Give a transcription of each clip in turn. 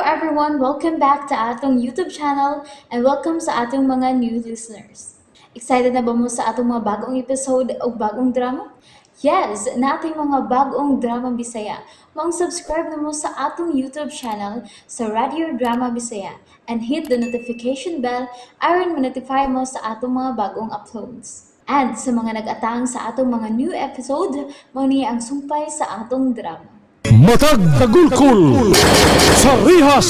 everyone, welcome back to atong YouTube channel and welcome sa atong mga new listeners. Excited na ba mo sa atong mga bagong episode o bagong drama? Yes, na ating mga bagong drama Bisaya. Mag-subscribe na mo sa atong YouTube channel sa Radio Drama Bisaya and hit the notification bell aron ma-notify mo sa atong mga bagong uploads. And sa mga nag-atang sa atong mga new episode, mo niya ang sumpay sa atong drama. Matag Tagulkul sa Rihas.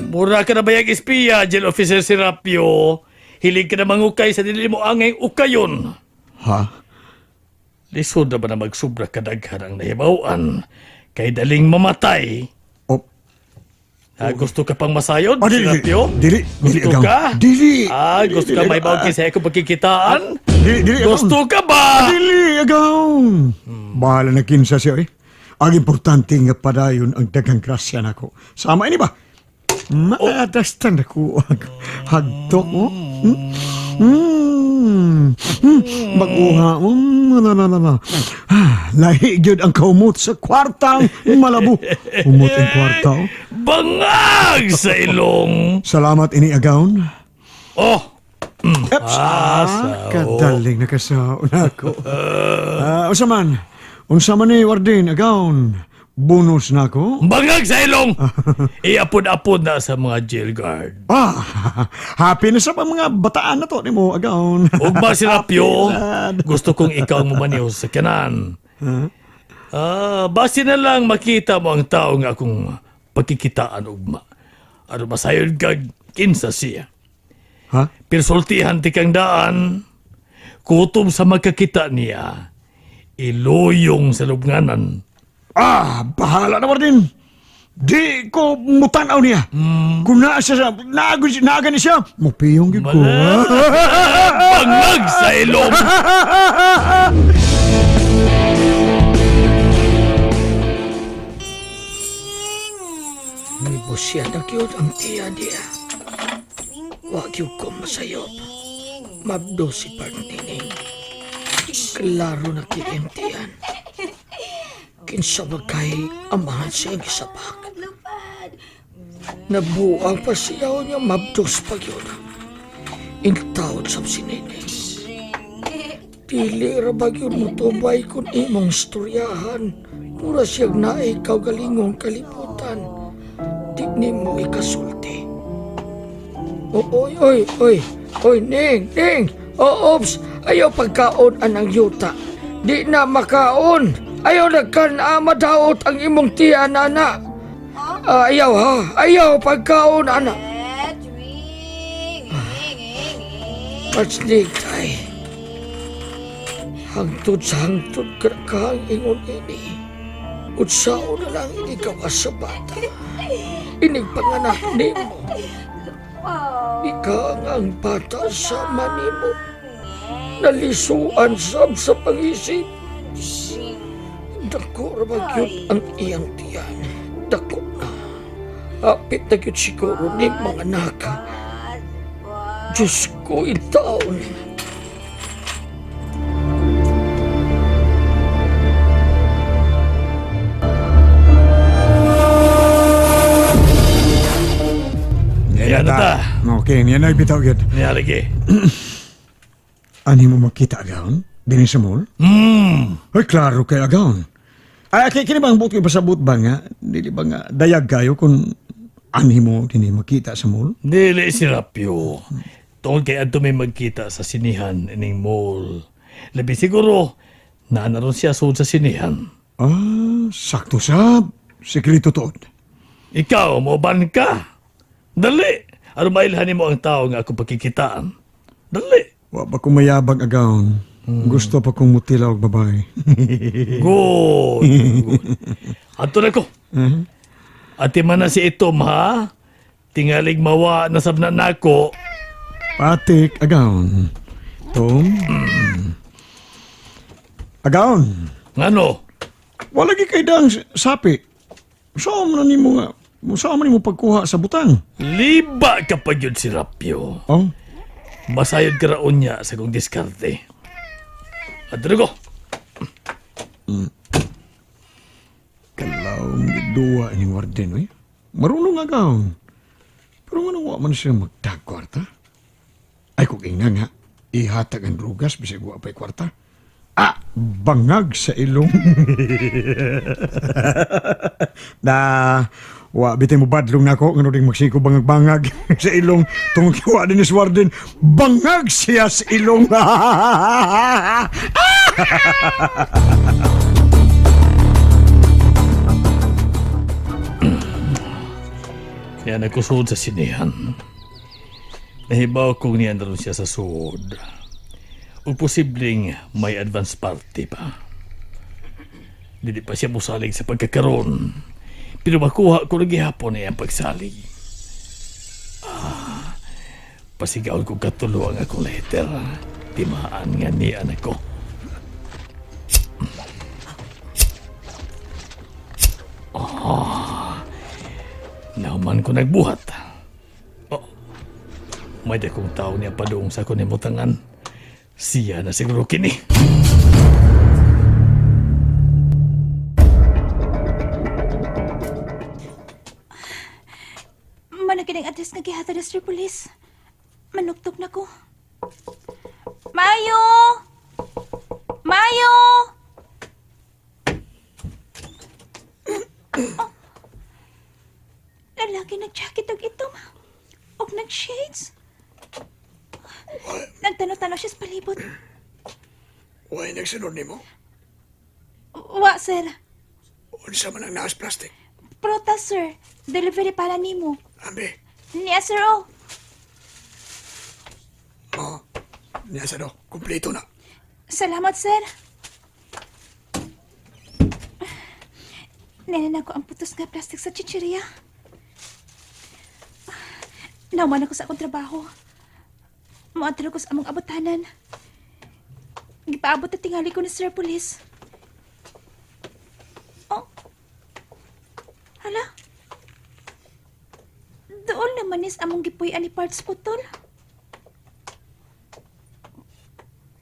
Mura ka na ba yung espiya, Jail Officer Serapio? Hilig ka na mangukay sa dili mo angay ukayon. Ha? Lisod na ba na magsubra kadaghan ang nahibawaan? Kay daling mamatay. Oh, Gusto ka pang masayod, dili, Serapio? dili, Gusto agaw. ka? Dili. Gusto ka may bawang kinsa ako pagkikitaan? Dili, Gusto ka ba? Dili, agaw. Bahala na kinsa siya, eh. Ang importante nga padayon ang dagang grasya nako. Sama ini ba? Maadastan ako ang hagdok mo. Baguha mo. Lahi gyud ang kaumot sa kwartang malabo. Umot ang kwarta. Bangag sa ilong! Salamat ini agawon. Oh! Kadaling nakasaon ako. Unsa man ni Warden agawon. Bonus na ako. Bangag sa ilong! Iapod-apod na sa mga jail guard. Happy na sa mga bataan na to ni mo agawon. Ugma Serapio, gusto kong ikaw ang mamaniho sa kanan. Basi na lang makita mo ang tao nga akong pagkikitaan ugma. Ano masayod kag kinsa siya. Ha? Pirsultihan ti kang daan, kutob sa magkakita niya, iluyong sa lubnganan. Bahala na Warden. Di ko mutanaw niya. Kung naa siya, naaga ni siya, mupiyong gid ko. Bangag sa ilong! May busya na cute ang tiya niya. Wag yung ko masayop. Mabdo si Parnining. Klaro na kiimtian. Kinsa magkay amahan siyang isabak. Nabuang pa siya niya mabdos pa yun. Intawad sa sinineng. Dili ra ba yun mo tubay kung imong storyahan. Mura siyang naikaw galingong kaliputan. Di ni mo ikasulti. Oy, Ning! Oops! Ayaw pagkaon anang yuta. Di na makaon! Ayaw nagkanama daot ang imong tiya, nana! Ayaw pagkaon, ana! Matsnig, tay. Hangtod sa hangtod ka ang ingon ini. Utsao na lang inigawas sa bata. Inig panganak ni mo. Ika ang bata sa manimo. Nalisuan sab sa pag-isip. Dako rabagyot ang iyang tiyan. Dako na. Apit na gyud siguro ni mga anak. Diyos ko, itaon. Yan na ta. Okay, yan na bitaw gyud. Niyalagi. Ani mo makita agawon? Dini sa mall? Ay, klaro kay agawon. Kini bang buot ko pasabot ba nga? Dili ba nga dayag kayo kung ani mo dini makita sa mall? Dili Serapio. Tungkol kay adto may magkita sa sinihan ining mall. Labi siguro, naanaron siya sud sa sinihan. Sakto sa sekreto to. Ikaw, moban ka. Dali. Ano mailhan mo ang tao nga ako pagkikitaan? Dali. Wa ba kung mayabag agawon? Gusto pa kong mutila og babae. Good. Ato na ko. Ati man na si Itom, ha? Tingalig mawa na sabna nako. Patik agawon. Tom. Agawon. Ngano? Wala gi kay dang sapi. Saan man nimo nga? Saan man nimo pagkuha sa butang? Liba ka pa yun si Rapio. Oh. Masayod ka raon niya sa kong diskarte. At ko. Kalaw, dua ni Warden, oy. Marunong nga gaon. Pero nga wa man siya magdagkwarta. Ay kung ina nga, ihatag ang drugas bisig wa pa'y kwarta. Bangag sa ilong. Na, wa bitay mo badlong na ako, ngano rin magsiko bangag-bangag sa ilong. Tungkol kiwa din is Warden, bangag siya sa ilong. Kaya nagkusod sa sinihan. Nahibaw kong niyan rin siya sa suod. O posibleng may advance party pa. Hindi pa siya musalig sa pagkakaroon. Pero makuha ko lagi hapon niya ang pagsalig. Pasigaw ko katulo ang akong letter. Timaan nga ni anak ko. Nauman ko nagbuhat. May dakong tao niya padung sa kunimutangan. Siya na siguro kini. Managining address nga gihata na Sir Police. Manuktok na ko. Mayo! Mayo! Oh. Lalaki nag-jacket og itom. Og nag-shades. Nagtano-tano siya sa palibot. Huwag nagsunod ni mo. Wa, sir. Unsa man ang naas plastic. Prutas, sir. Delivery para nimo. Ambi, Niya, sir, oh. niya sa do. Kumpleto na. Salamat, sir. Nenan ako ang putos nga plastic sa chichirya. Nauman ako sa akong trabaho. Muadto ko sa among abutanan. Gipaabot na tingali ko ni Sir Police. Oh. Hala. Doon naman is among gipuy-an ni Parts Putol.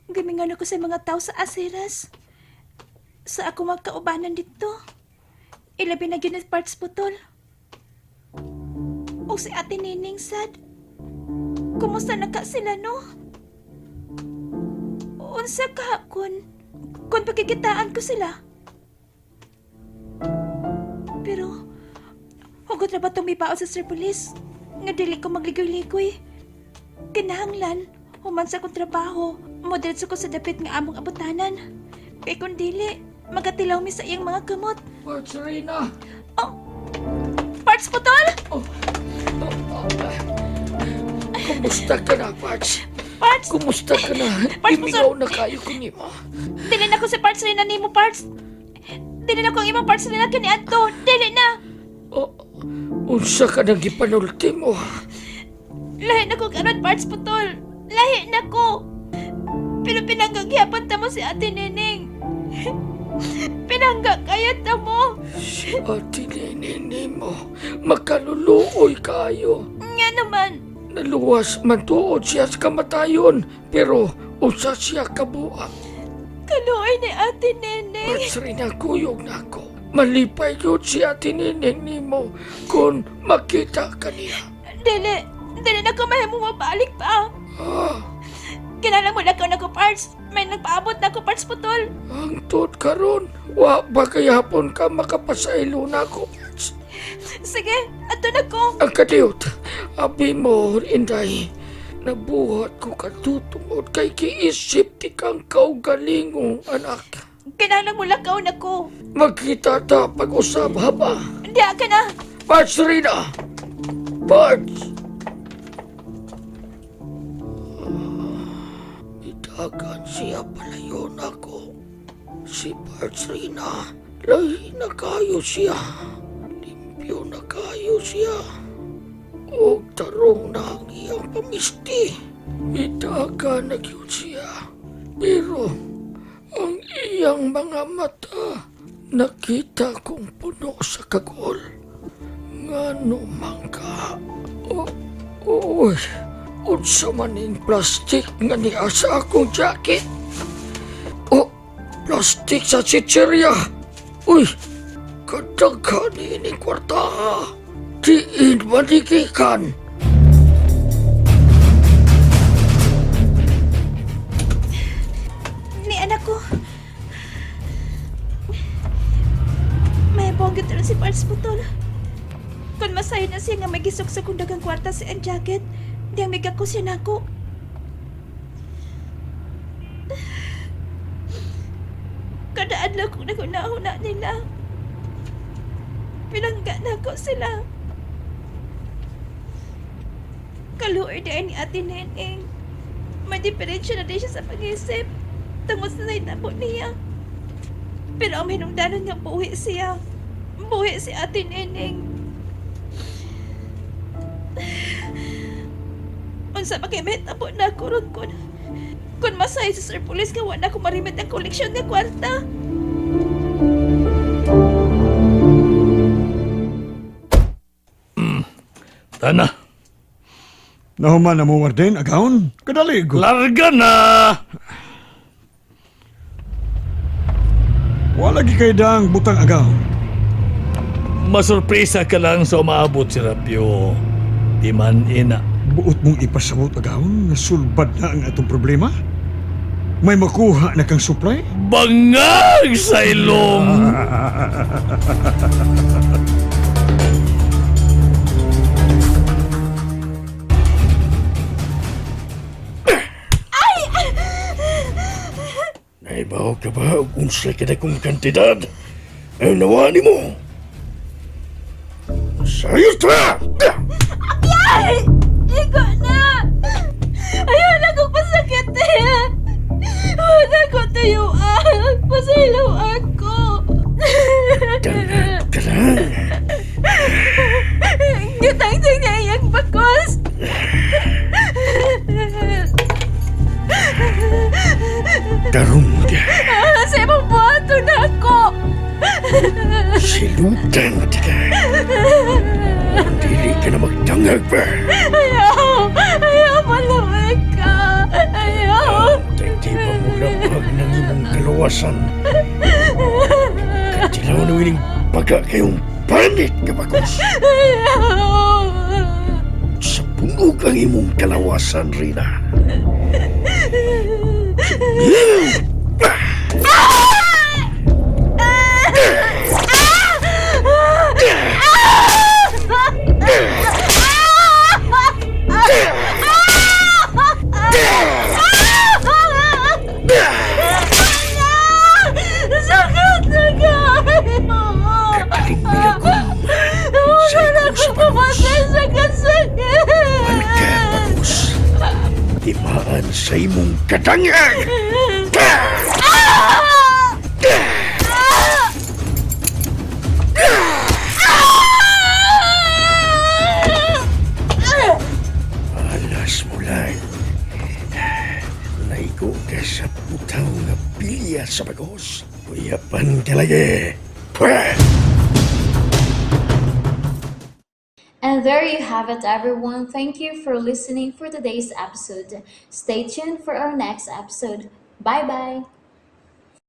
Gimingan ako sa mga tao sa Asiras. Sa ako magkaubanan dito. Ilabi na ginit Parts Putol. O si Ate Nining sad. Kumusta na ka sila, no? Unsa ka, kun pagigitaan ko sila. Pero, hugot na ba itong mipaon sa Sir Police? Nga dili ko magligoy-ligoy. Kinahanglan, human sa kong trabaho, moderatso ko sa dapit nga among abutanan. Kaya kung dili, magatilaw mi sa iyang mga gamot. Parts Reyna. Oh! Parts Putol? Kumusta ka na, Parts? Parts? Kumusta ka na? Parts, Imigaw na kayo ko ni mo. Dili na ko si Parts rin na nimo, Parts. Dili na ko ang imong Parts rin na kani Anto. Dili na. Unsa ka nang gipanulti mo? Lahi na ko karon, Parts Putol. Lahi na ko. Pero pinanggagyapan ta mo si Ate Nining. Pinanggagayat ta mo. Si Ate Nining mo, makaluluoy kayo. Nga naman. Naluwas man tuod siya sa kamatayon, pero usa siya kabuang. Kaluoy ni Ate Nining. Parts Reyna, kuyog na ako. Malipay yun si Ate Nining nimo kung makita ka niya. Dili na ko mahimo mabalik pa. Kinala mo lang ko na ko, Parts. May nagpaabot na ko, Parts Putol. Ang tod karon, wa ba kaya hapon ka makapasaylo na ako, Parts? Sige, ato na ko. Ang kadiyot, abi mo, Inday, nabuhat ko katutungod kay kiisip ti kang kaugalingong anak. Kinala mo lang na ko. Magkita ta pag-usap haba. Hindi ka na. Parts Reyna! Parts! Itagan siya palayon ako. Si Parts Reyna, lahi na kayo siya. Limpyo na kayo siya. O tarong na ang iyang pamisti. Itagan na yun siya. Pero ang iyang mga mata, nakita kong puno sa kagol. Ngano man ka? Uy, unsa maning plastic nga niya sa akong jacket? Plastic sa chichirya. Uy, kadaghan ni kwarta. Diin madikikan. Ni anak ko. May bonggit rin si Parts Putol. Kung masayo na siya nga may gisok sa kundagang kwarta si ang jacket, di ang migak ko siya nako. Kadaan lang kung nagunahuna nila. Pinangga na ko sila. Kaluoy din ni Ate Neneng. May diferensya na din siya sa pag-isip. Tungod sa naitabo niya. Pero ang hinungdanan nga buhi siya. Buhi si Ate Neneng. Unsa pa kay mahitabo na ako ron kun. Kung masay sa Sir Police nga wala ko marimit ang koleksyon nga kwarta. Tana, Nahuman na mo, Warden, agaon? Kadali ko. larga na! Wala gi kay dang butang agaon. Masurpresa ka lang sa umaabot si Rapio. Di man ina. Buot mong ipasabot agaon, nasulbad na ang atong problema? May makuha na kang supply? Bangag sa ilong! Naibaw ka ba o unsay ka na kong kantidad? Ang nawani mo? Sayos ta! Ay! Iko na! Ayaw na ko pasakit eh! Wala ko tuyuan! Pasilaw ako! Dalag ka lang. Gitang-tang niya iyang bakos! Karong ka. Sa ibang buhato na ako! Silutan ka. Dili ka na magdangag ba? Ayaw! Ayaw malamig ka! Ayaw! Di ba mo labag ng imong kalawasan? Katilaw na wining baga kayong panit ka bagos. Ayaw! Sa punog ang imong kalawasan, Rina. Sakit na kayo! Kalimilagom. Wala ko pumatay sa kasakit! Ka, bagos. Timaan sa imong kadangan. Alas mo lang. Naigo ka sa putaw nga pilya sa bagos. Uyapan ka lagi. Pwah! And there you have it, everyone. Thank you for listening for today's episode. Stay tuned for our next episode. Bye bye.